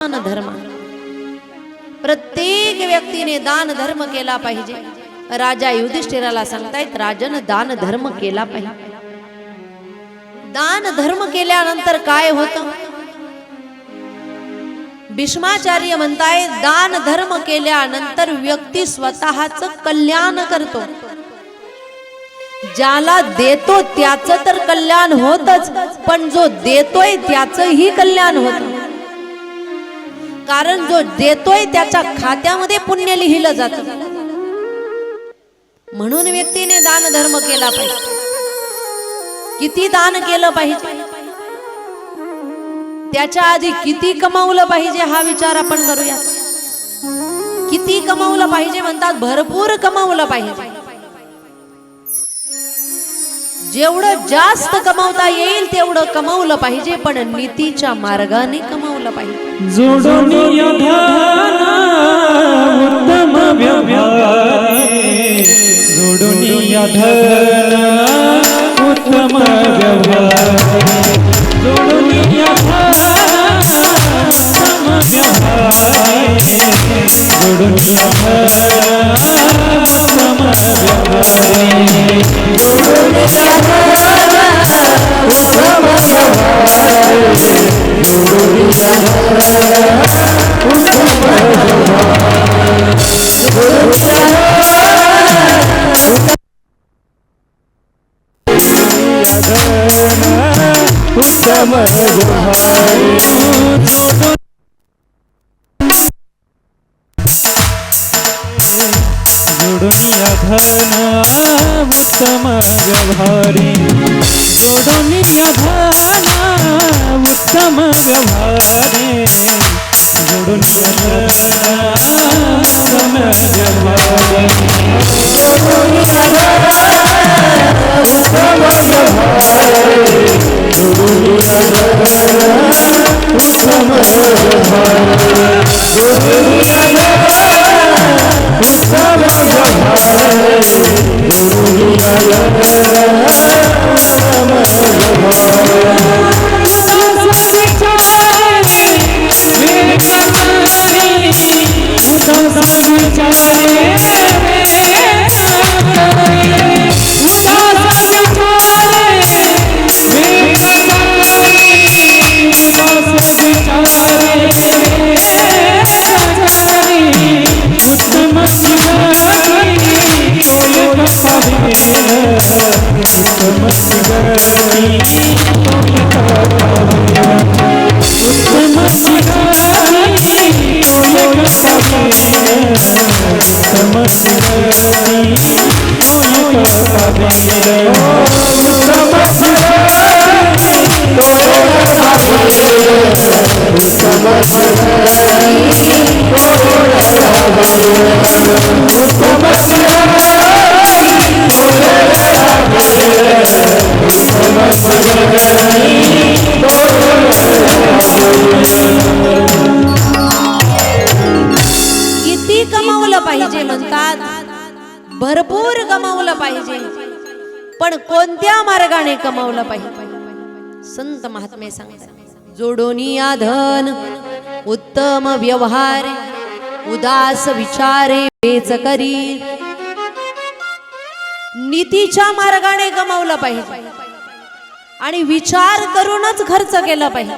दान धर्म, प्रत्येक व्यक्तीने दान धर्म केला पाहिजे। राजा युधिष्ठिराला सांगतायत, राजन दान धर्म केला पाहिजे। दान धर्म केल्यानंतर काय होतं? भीष्माचार्य म्हणताय, दान धर्म केल्यानंतर व्यक्ती स्वतःच कल्याण करतो। ज्याला देतो त्याचं तर कल्याण होतच, पण जो देतोय त्याचंही कल्याण होतं। कारण जो देतोय त्याच्या खात्यामध्ये पुण्य लिहिलं जातं। म्हणून व्यक्तीने दान धर्म केला पाहिजे। किती दान केलं पाहिजे, त्याच्या आधी किती कमावलं पाहिजे हा विचार आपण करूया। किती कमावलं पाहिजे म्हणतात? भरपूर कमावलं पाहिजे। जेवढं जास्त कमावता येईल तेवढं कमावलं पाहिजे, पण नीतीच्या मार्गाने कमावलं पाहिजे। जोडोनिया धन उत्तम व्यवहारे, जोडोनिया धन उत्तम व्यवहारे, जोडोनिया धन उत्तम व्यवहारे, जोडोनिया धन उत्तम व्यवहारे, जोडोनिया उत्तम व्यवहारे, जोडोनिया धन उत्तम व्यवहारे, जोडोनिया धन उत्तम व्यवहारे, जोडोनिया धन उत्तम व्यवहारे, जोडोनिया धन उत्तम व्यवहारे, जोडोनिया धन उत्तम व्यवहारे, जोडोनिया धन उत्तम व्यवहारे, जोडोनिया धन उत्तम व्यवहारे। किती कमावलं पाहिजे म्हणतात? भरपूर कमावलं पाहिजे, पण कोणत्या मार्गाने कमावलं पाहिजे? संत महात्मे सांगतात, जोडोनिया धन उत्तम व्यवहार, उदास विचारे बेच करी। नीतीच्या मार्गाने कमावलं पाहिजे आणि विचार करूनच खर्च केला पाहिजे।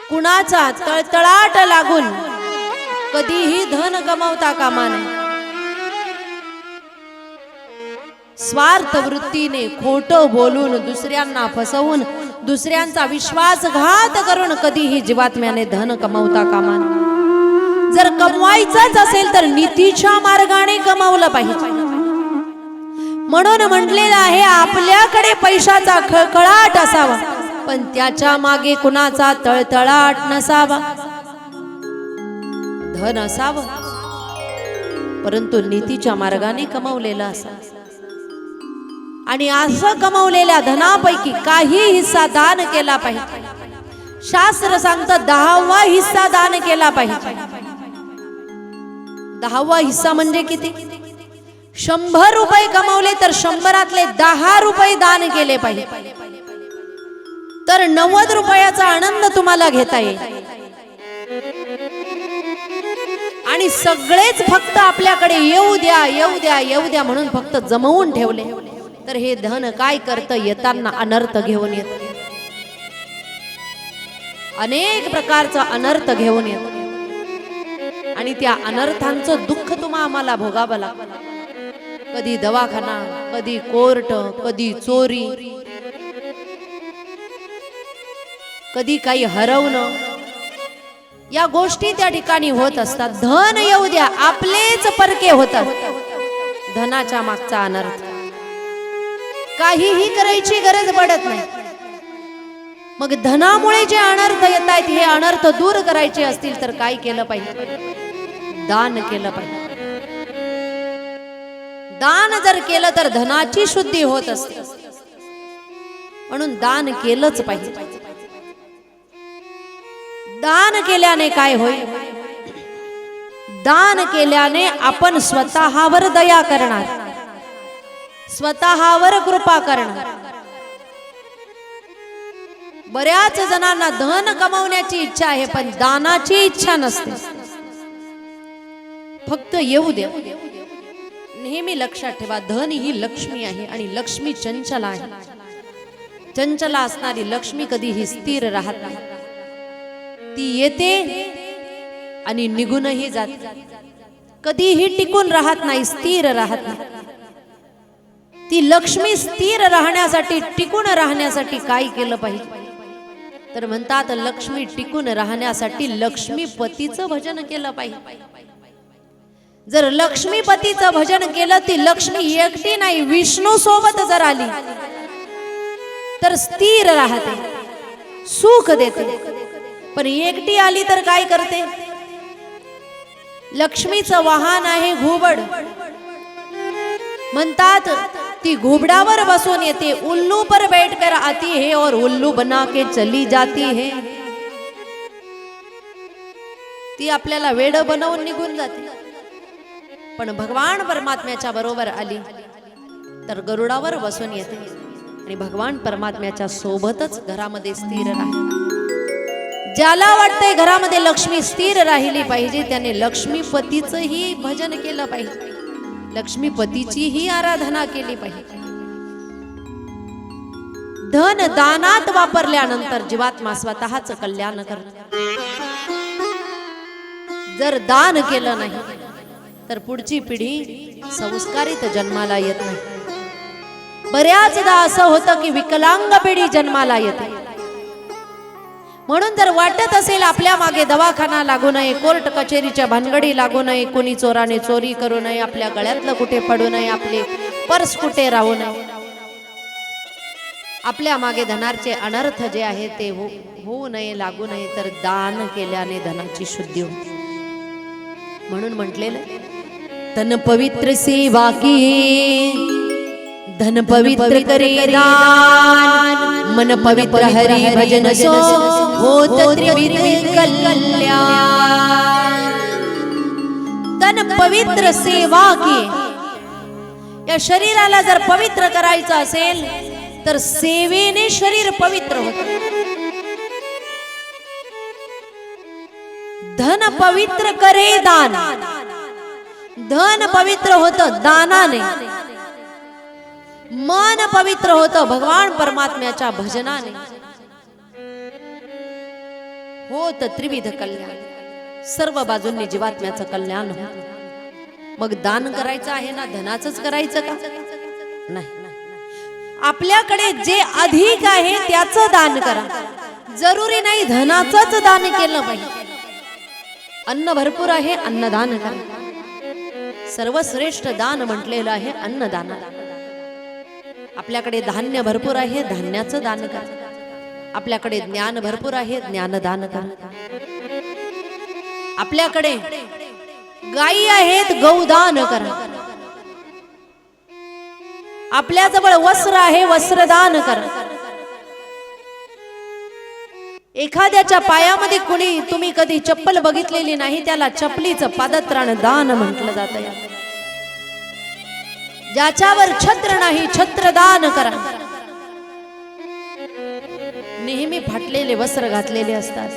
कुणाचा तळतळाट लागून कधीही धन कमावता कामा नये। स्वार्थ वृत्तीने खोटं बोलून, दुसऱ्यांना फसवून, दुसऱ्यांचा विश्वासघात करून कधीही जीवात्म्याने धन कमावता कामा नये। जर कमवायचंच असेल तर नीतीच्या मार्गाने कमावलं पाहिजे। म्हणून म्हटलेलं आहे, आपल्याकडे पैशाचा खळखळाट असावा, पण त्याच्या मागे कुणाचा तळतळाट नसावा। धन असावं, परंतु नीतीच्या मार्गाने कमावलेलं असावं। आणि असं कमावलेल्या धनापैकी काही हिस्सा दान केला पाहिजे। शास्त्र सांगतं 10वा हिस्सा दान केला पाहिजे। 10वा हिस्सा म्हणजे किती? 100 रुपये कमावले तर 100रातले 10 रुपये दान केले पाहिजे। तर 90 रुपयाचा आनंद तुम्हाला घेता येईल. आणि सगळेच फक्त आपल्याकडे येऊ द्या येऊ द्या येऊ द्या म्हणून फक्त जमवून ठेवले, तर हे धन काय करतं, येताना अनर्थ घेऊन येत. अनेक प्रकारचा अनर्थ घेऊन येत. आणि त्या अनर्थांचं दुःख आम्हाला भोगावं लागतं. कधी दवाखाना, कधी कोर्ट, कधी चोरी, कधी काही हरवणं, या गोष्टी त्या ठिकाणी होत असतात. धन येऊ द्या, आपलेच परके होतात. धनाच्या मागचा अनर्थ. काहीही करायची गरज पडत नाही. मग धनामुळे जे अनर्थ येत आहेत, हे अनर्थ दूर करायचे असतील तर काय केलं पाहिजे? दान केलं पाहिजे. दान जर केलं तर धनाची शुद्धी होत असते. म्हणून दान केलंच पाहिजे. दान केल्याने काय होईल? दान केल्याने आपण स्वतःवर दया करणार, स्वतःवर कृपा करणार. बऱ्याच जणांना धन कमावण्याची इच्छा आहे, पण दानाची इच्छा नसते. फक्त येऊ दे. नेहमी लक्षात ठेवा, धन ही लक्ष्मी आहे आणि लक्ष्मी चंचल आहे. चंचल असणारी लक्ष्मी कधीही स्थिर राहत नाही. ती येते आणि निघूनही जाते. कधीही टिकून राहत नाही, स्थिर राहत नाही. ती लक्ष्मी स्थिर राहण्यासाठी, टिकून राहण्यासाठी काय केलं पाहिजे? तर म्हणतात, लक्ष्मी टिकून राहण्यासाठी लक्ष्मीपतीचं भजन केलं पाहिजे. जर लक्ष्मीपतीचं भजन केलं, ती लक्ष्मी एकटी नाही, विष्णू सोबत जर आली तर स्थिर राहते, सुख देते. पण एकटी आली तर काय करते? लक्ष्मीचं वाहन आहे घुबड. म्हणतात, ती घुबडावर बसून येते. उल्लू पर बैठकर आती है और उल्लू बना के चली जाती है. ती आपल्याला वेड बनवून निघून जाते. पण भगवान परमात्म्याच्या बरोबर आली तर गरुडावर बसून येते आणि भगवान परमात्म्याच्या सोबतच घरामध्ये स्थिर राहते. ज्याला वाटतंय घरामध्ये लक्ष्मी स्थिर राहिली पाहिजे, त्याने लक्ष्मीपतीचंही भजन केलं पाहिजे, लक्ष्मीपतीचीही आराधना केली पाहिजे. धन दानात वापरल्यानंतर जीवात्मा स्वतःच कल्याण करतो. जर दान केलं नाही तर पुढची पिढी संस्कारित जन्माला येत नाही. बऱ्याचदा असं होतं की विकलांग पिढी जन्माला येते. म्हणून जर वाटत असेल आपल्या मागे दवाखाना लागू नये, कोर्ट कचेरीच्या भानगडी लागू नये, कोणी चोराने चोरी करू नये, आपल्या गळ्यातलं कुठे पडू नये, आपले पर्स कुठे राहू नये, आपल्या मागे धनाचे अनर्थ जे आहे ते होऊ नये, लागू नये, तर दान केल्याने धनाची शुद्धी होते. म्हणून म्हटलेलं, तन पवित्र सेवा की धन पवित्र करे दान, मन पवित्र हरि भजन सो होत त्रिविध कल्याण. तन पवित्र सेवा की, या शरीराला जर पवित्र करायचं असेल तर सेवेने शरीर पवित्र होतं. धन पवित्र करे दान, धन पवित्र होतं दानाने. मन पवित्र होतं भगवान परमात्म्याच्या भजनाने. होत त्रिविध कल्याण, सर्व बाजूंनी जीवात्म्याचं कल्याण होतं. मग दान करायचं आहे ना, धनाचंच करायचं का? नाही, आपल्याकडे जे अधिक आहे त्याचं दान करा. जरुरी नाही धनाचंच दान केलं पाहिजे. अन्न भरपूर आहे, अन्नदान करा. सर्वश्रेष्ठ दान म्हटलेलं आहे अन्नदान. आपल्याकडे धान्य भरपूर आहे, धान्याचं दान करा. आपल्याकडे ज्ञान भरपूर आहे, ज्ञानदान करा. आपल्याकडे गायी आहेत, गौदान करा. आपल्याजवळ वस्त्र आहे, वस्त्रदान करा. एखाद्याच्या पायामध्ये कुणी तुम्ही कधी चप्पल बघितलेली नाही, त्याला चपलीचं पादत्राण दान म्हटलं जातं. ज्याच्यावर छत्र नाही, छत्रदान करा. नेहमी फाटलेले वस्त्र घातलेले असतात,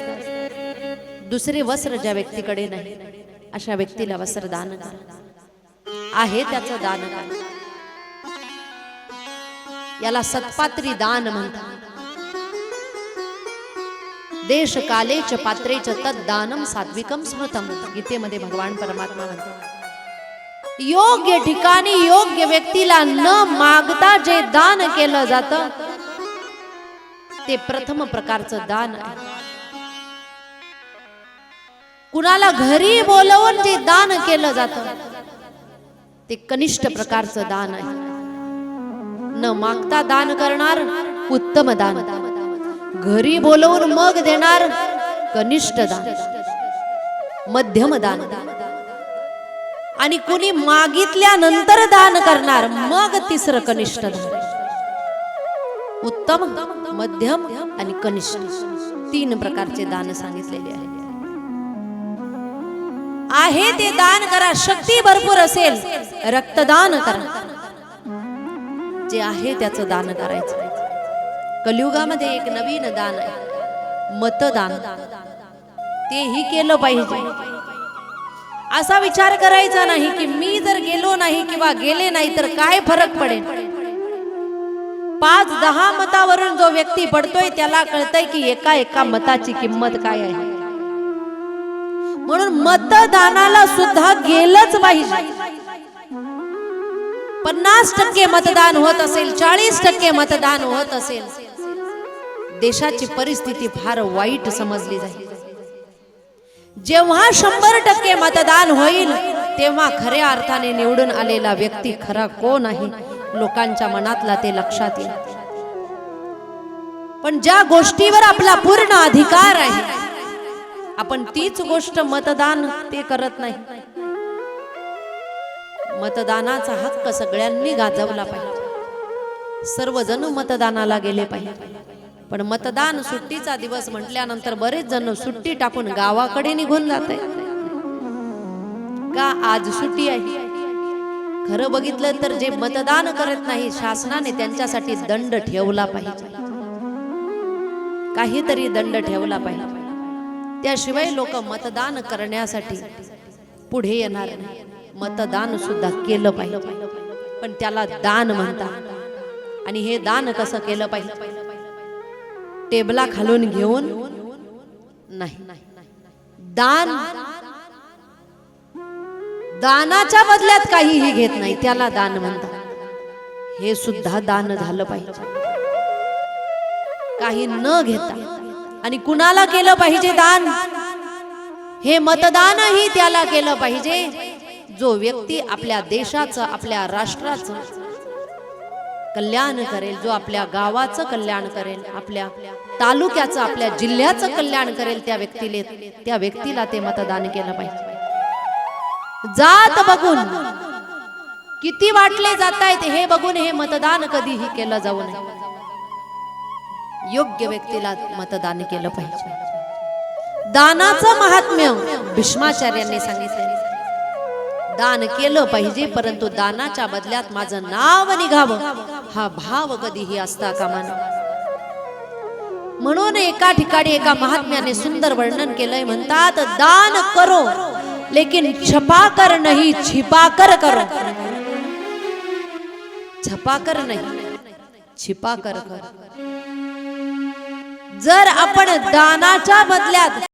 दुसरे वस्त्र ज्या व्यक्तीकडे नाही अशा व्यक्तीला वस्त्र दान करा, आहे त्याचं दान करा. याला सत्पात्री दान म्हणतात. देश कालेच पात्रेच तद दानम सात्विकम स्मृतम. गीतेमध्ये भगवान परमात्मा म्हणतात, योग्य ठिकाणी योग्य व्यक्तीला न मागता जे दान केलं जातं ते प्रथम प्रकारचं दान आहे. कुणाला घरी बोलवून जे दान केलं जातं ते कनिष्ठ प्रकारचं दान आहे. न मागता दान करणार उत्तम दान, घरी बोलवून मग देणार कनिष्ठ दान, मध्यम दान, आणि कुणी मागितल्यानंतर दान करणार मग तिसरं कनिष्ठ दान. उत्तम, मध्यम आणि कनिष्ठ 3 प्रकारचे दान सांगितलेले आहे ते दान करा. शक्ती भरपूर असेल रक्तदान करा, जे आहे त्याचं दान करायचं. कलियुगामध्ये एक नवीन दान आहे, मतदान. तेही केलं पाहिजे. असा विचार करायचा नाही की मी जर गेलो नाही किंवा गेले नाही तर काय फरक पडेल. 5-10 मतावरून जो व्यक्ती पडतोय त्याला कळतंय की एका मताची किंमत काय आहे. म्हणून मतदानाला सुद्धा गेलंच पाहिजे. 50% मतदान होत असेल, 40% मतदान होत असेल, देशाची परिस्थिती फार वाईट समजली जाईल. जेव्हा 100% मतदान होईल तेव्हा खऱ्या अर्थाने निवडून आलेला व्यक्ती खरा कोण आहे लोकांच्या मनातला ते लक्षात येईल. पण ज्या गोष्टीवर आपला पूर्ण अधिकार आहे आपण तीच गोष्ट मतदान ते करत नाही. मतदानाचा हक्क सगळ्यांनी गाजवला पाहिजे. सर्वजण मतदानाला गेले पाहिजे. पण मतदान सुट्टीचा दिवस म्हटल्यानंतर बरेच जण सुट्टी टाकून गावाकडे निघून जात आहे. का आज सुट्टी आहे? खरं बघितलं तर जे मतदान करत नाही शासनाने त्यांच्यासाठी दंड ठेवला पाहिजे. काहीतरी दंड ठेवला पाहिजे. त्याशिवाय लोक मतदान करण्यासाठी पुढे येणार नाही. मतदान सुद्धा केलं पाहिजे, पण त्याला दान म्हणतात. आणि हे दान कसं केलं पाहिजे? टेबला खालून घेऊन नाही. दान दानाच्या बदल्यात काहीही घेत नाही त्याला दान म्हणतात. हे सुद्धा दान झालं पाहिजे, काही न घेता. आणि कुणाला केलं पाहिजे दान? हे मतदानही त्याला केलं पाहिजे जो व्यक्ती आपल्या देशाचं, आपल्या राष्ट्राचं कल्याण करेल, जो आपल्या गावाचं कल्याण करेल, आपल्या तालुक्याचं, आपल्या जिल्ह्याचं कल्याण करेल. त्या व्यक्तीला ते मतदान केलं पाहिजे. जात बघून किती वाटले जात आहेत हे बघून हे मतदान कधीही केलं जाऊ नये. योग्य व्यक्तीला मतदान केलं पाहिजे. दानाचं महात्म्य भीष्माचार्यांनी सांगितलं. दान केलं पाहिजे, परंतु दानाच्या बदल्यात माझं नाव निघावं हा भाव कधीही असता कामा नये. म्हणून एका ठिकाणी एका महात्म्याने सुंदर वर्णन केलंय. म्हणतात, दान करो लेकिन छपाकर नहीं छिपाकर करो. छपाकर नाही, छिपाकर करो. जर आपण दानाच्या बदल्यात